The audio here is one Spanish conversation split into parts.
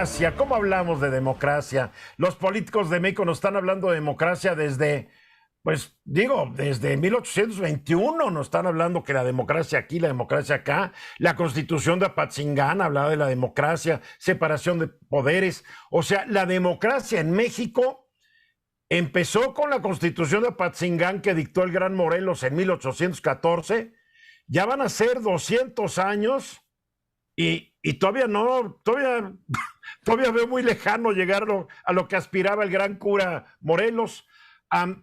democracia. ¿Cómo hablamos de democracia? Los políticos de México nos están hablando de democracia desde, pues digo, desde 1821 nos están hablando que la democracia aquí, la democracia acá. La Constitución de Apatzingán hablaba de la democracia, separación de poderes. O sea, la democracia en México empezó con la Constitución de Apatzingán que dictó el gran Morelos en 1814. Ya van a ser 200 años y todavía no, todavía veo muy lejano llegar a lo que aspiraba el gran cura Morelos.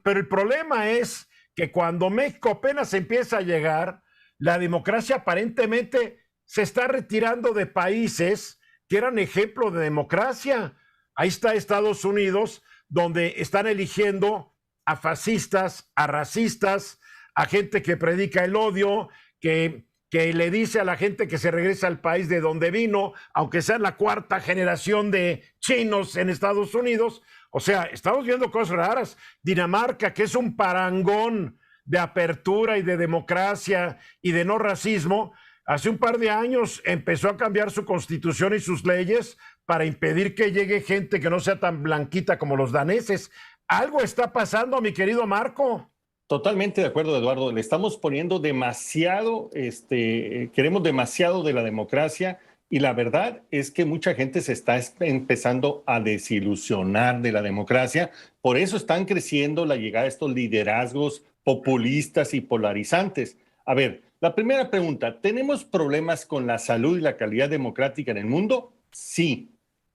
Pero el problema es que cuando México apenas empieza a llegar, la democracia aparentemente se está retirando de países que eran ejemplo de democracia. Ahí está Estados Unidos, donde están eligiendo a fascistas, a racistas, a gente que predica el odio, que le dice a la gente que se regrese al país de donde vino, aunque sea la cuarta generación de chinos en Estados Unidos. O sea, estamos viendo cosas raras. Dinamarca, que es un parangón de apertura y de democracia y de no racismo, hace un par de años empezó a cambiar su constitución y sus leyes para impedir que llegue gente que no sea tan blanquita como los daneses. Algo está pasando, mi querido Marco. Totalmente de acuerdo, Eduardo. Le estamos poniendo demasiado, queremos demasiado de la democracia y la verdad es que mucha gente se está empezando a desilusionar de la democracia. Por eso están creciendo la llegada de estos liderazgos populistas y polarizantes. A ver, la primera pregunta, ¿tenemos problemas con la salud y la calidad democrática en el mundo? Sí.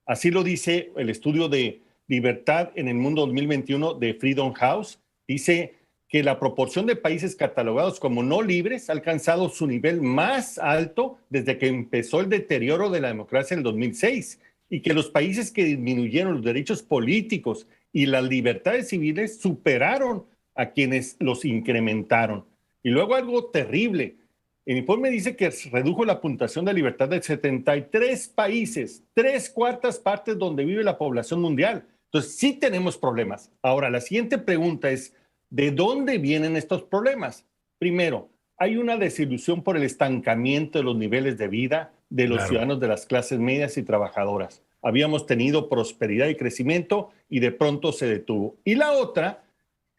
Así lo dice el estudio de Libertad en el Mundo 2021 de Freedom House. Dice que la proporción de países catalogados como no libres ha alcanzado su nivel más alto desde que empezó el deterioro de la democracia en el 2006 y que los países que disminuyeron los derechos políticos y las libertades civiles superaron a quienes los incrementaron. Y luego algo terrible. El informe dice que redujo la puntuación de libertad de 73 países, 3/4 partes donde vive la población mundial. Entonces sí tenemos problemas. Ahora, la siguiente pregunta es, ¿de dónde vienen estos problemas? Primero, hay una desilusión por el estancamiento de los niveles de vida de los ciudadanos de las clases medias y trabajadoras. Habíamos tenido prosperidad y crecimiento y de pronto se detuvo. Y la otra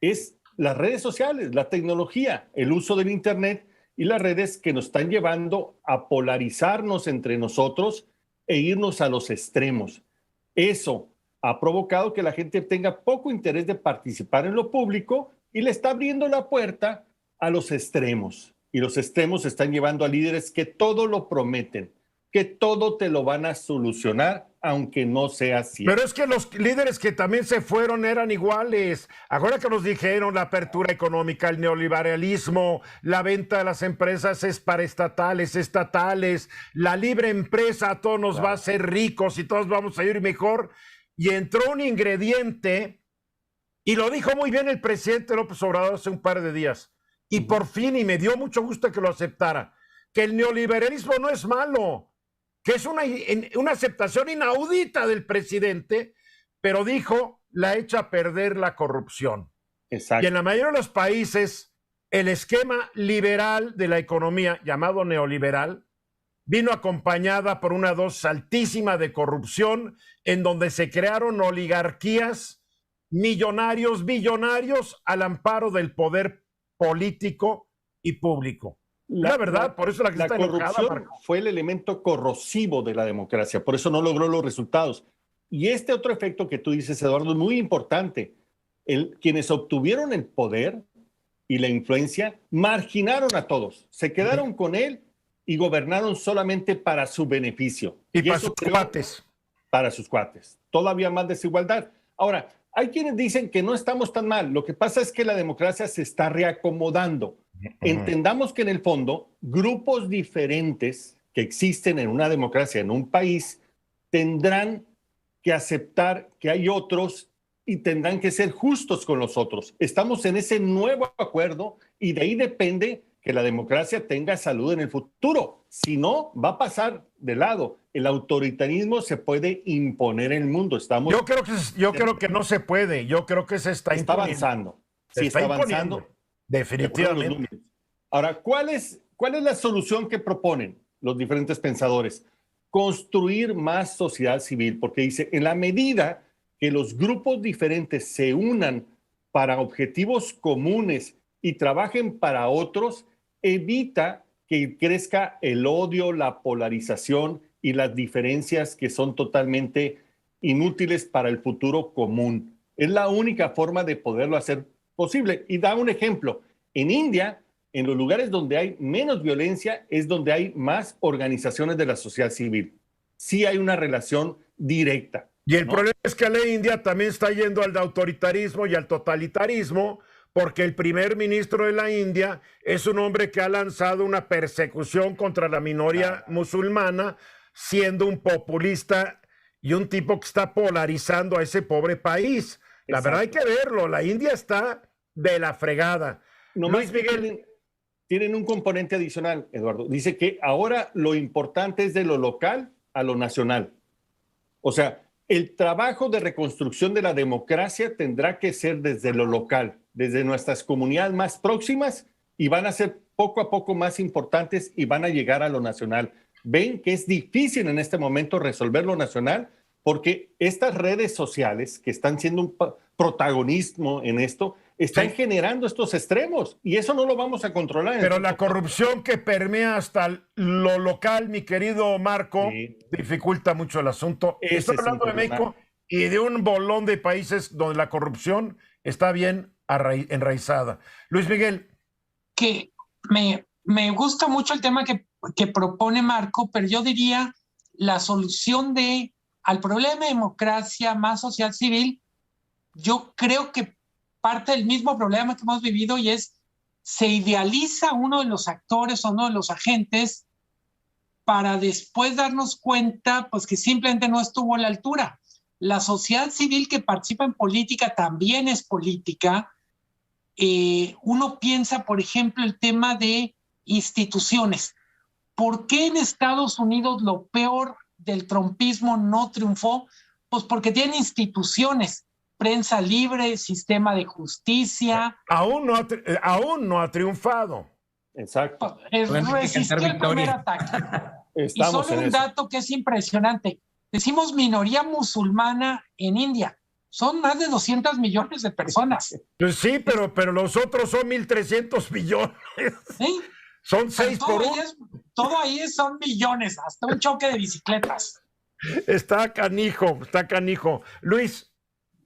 es las redes sociales, la tecnología, el uso del Internet y las redes que nos están llevando a polarizarnos entre nosotros e irnos a los extremos. Eso ha provocado que la gente tenga poco interés de participar en lo público y le está abriendo la puerta a los extremos. Y los extremos están llevando a líderes que todo lo prometen, que todo te lo van a solucionar, aunque no sea cierto. Pero es que los líderes que también se fueron eran iguales. Ahora que nos dijeron la apertura económica, el neoliberalismo, la venta de las empresas es para estatales, la libre empresa a todos nos va a hacer ricos y todos vamos a ir mejor. Y entró un ingrediente, y lo dijo muy bien el presidente López Obrador hace un par de días, y por fin, y me dio mucho gusto que lo aceptara, que el neoliberalismo no es malo, que es una aceptación inaudita del presidente, pero dijo, la echa a perder la corrupción. Exacto. Y en la mayoría de los países, el esquema liberal de la economía, llamado neoliberal, vino acompañada por una dosis altísima de corrupción, en donde se crearon oligarquías, millonarios, billonarios, al amparo del poder político y público. La verdad, por eso la que está enojada, corrupción fue el elemento corrosivo de la democracia, por eso no logró los resultados. Y este otro efecto que tú dices, Eduardo, es muy importante. Quienes obtuvieron el poder y la influencia marginaron a todos, se quedaron con él y gobernaron solamente para su beneficio. Y para sus cuates. Para sus cuates. Todavía más desigualdad. Ahora, hay quienes dicen que no estamos tan mal. Lo que pasa es que la democracia se está reacomodando. Entendamos que en el fondo, grupos diferentes que existen en una democracia, en un país, tendrán que aceptar que hay otros y tendrán que ser justos con los otros. Estamos en ese nuevo acuerdo y de ahí depende que la democracia tenga salud en el futuro. Si no, va a pasar de lado. El autoritarismo se puede imponer en el mundo. Yo creo que no se puede. Yo creo que se está avanzando. Sí, está avanzando. Definitivamente. Ahora, ¿cuál es la solución que proponen los diferentes pensadores? construir más sociedad civil, porque dice, en la medida que los grupos diferentes se unan para objetivos comunes y trabajen para otros, evita que crezca el odio, la polarización y las diferencias que son totalmente inútiles para el futuro común. Es la única forma de poderlo hacer posible. Y da un ejemplo. En India, en los lugares donde hay menos violencia, es donde hay más organizaciones de la sociedad civil. Sí hay una relación directa. Y el problema es que la India también está yendo al autoritarismo y al totalitarismo, porque el primer ministro de la India es un hombre que ha lanzado una persecución contra la minoría musulmana, siendo un populista y un tipo que está polarizando a ese pobre país. La verdad hay que verlo, la India está de la fregada. Luis Miguel. Tienen un componente adicional, Eduardo. Dice que ahora lo importante es de lo local a lo nacional. O sea, el trabajo de reconstrucción de la democracia tendrá que ser desde lo local, desde nuestras comunidades más próximas, y van a ser poco a poco más importantes y van a llegar a lo nacional. Ven que es difícil en este momento resolver lo nacional porque estas redes sociales que están siendo un protagonismo en esto están generando estos extremos y eso no lo vamos a controlar. Pero la corrupción que permea hasta lo local, mi querido Marco, dificulta mucho el asunto. Estoy hablando de México y de un bolón de países donde la corrupción está bien enraizada. Luis Miguel. Que me gusta mucho el tema que propone Marco, pero yo diría la solución al problema de democracia más sociedad civil, yo creo que parte del mismo problema que hemos vivido y es se idealiza uno de los actores o uno de los agentes para después darnos cuenta pues que simplemente no estuvo a la altura. La sociedad civil que participa en política también es política. Uno piensa, por ejemplo, el tema de instituciones. ¿Por qué en Estados Unidos lo peor del trumpismo no triunfó? Pues porque tiene instituciones. Prensa libre, sistema de justicia. Aún no ha triunfado. Exacto. Resistió el primer ataque. Y solo un dato que es impresionante. Decimos minoría musulmana en India. Son más de 200 millones de personas. Pues sí, pero los otros son 1,300 millones. ¿Sí? Son 6 por 1. Todo ahí son millones, hasta un choque de bicicletas. Está canijo, está canijo. Luis.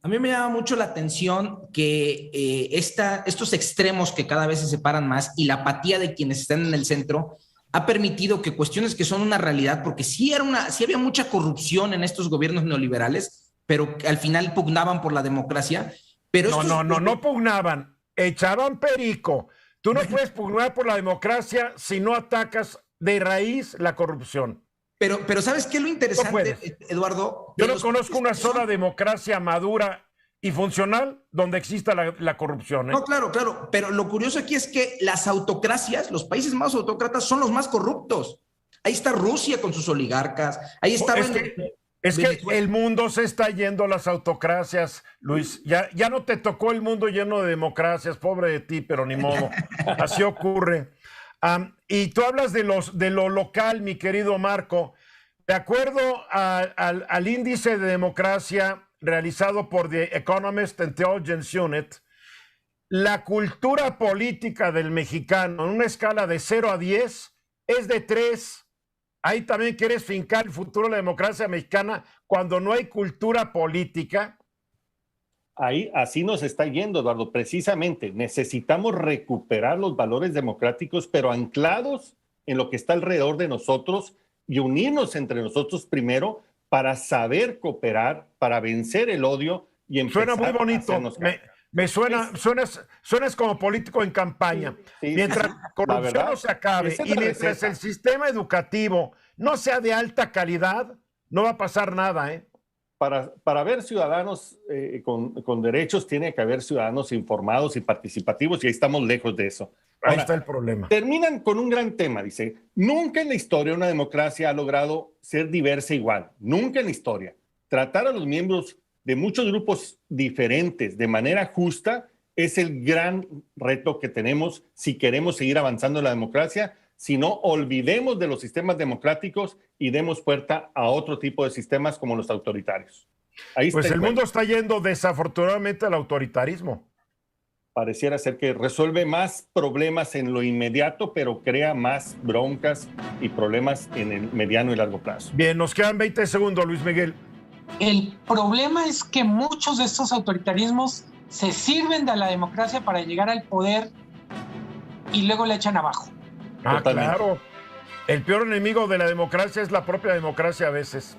A mí me llama mucho la atención que estos extremos que cada vez se separan más y la apatía de quienes están en el centro ha permitido que cuestiones que son una realidad, porque sí había mucha corrupción en estos gobiernos neoliberales, pero al final pugnaban por la democracia. Pero no pugnaban, echaban perico. Tú no puedes pugnar por la democracia si no atacas de raíz la corrupción. Pero ¿sabes qué es lo interesante, Eduardo? Yo no conozco una sola democracia madura y funcional donde exista la corrupción. No, claro, pero lo curioso aquí es que las autocracias, los países más autócratas son los más corruptos. Ahí está Rusia con sus oligarcas, ahí está... Es que el mundo se está yendo a las autocracias, Luis. Ya no te tocó el mundo lleno de democracias, pobre de ti, pero ni modo. Así ocurre. Y tú hablas de lo local, mi querido Marco. De acuerdo al índice de democracia realizado por The Economist Intelligence Unit, la cultura política del mexicano en una escala de 0 a 10 es de 3. Ahí también quieres fincar el futuro de la democracia mexicana cuando no hay cultura política. Ahí así nos está yendo, Eduardo. Precisamente necesitamos recuperar los valores democráticos, pero anclados en lo que está alrededor de nosotros y unirnos entre nosotros primero para saber cooperar, para vencer el odio y empezar. Suena muy bonito. Me suenas como político en campaña. Mientras la corrupción no se acabe y mientras el sistema educativo no sea de alta calidad, no va a pasar nada, ¿eh? Para haber ciudadanos con derechos, tiene que haber ciudadanos informados y participativos, y ahí estamos lejos de eso. Ahora, ahí está el problema. Terminan con un gran tema, dice, nunca en la historia una democracia ha logrado ser diversa igual, nunca en la historia. Tratar a los miembros de muchos grupos diferentes de manera justa es el gran reto que tenemos si queremos seguir avanzando en la democracia, sino olvidemos de los sistemas democráticos y demos puerta a otro tipo de sistemas como los autoritarios. Ahí Pues está el mundo está yendo desafortunadamente al autoritarismo. Pareciera ser que resuelve más problemas en lo inmediato, pero crea más broncas y problemas en el mediano y largo plazo. Bien, nos quedan 20 segundos, Luis Miguel. El problema es que muchos de estos autoritarismos se sirven de la democracia para llegar al poder y luego la echan abajo. Ah, Totalmente. claro. El peor enemigo de la democracia es la propia democracia a veces.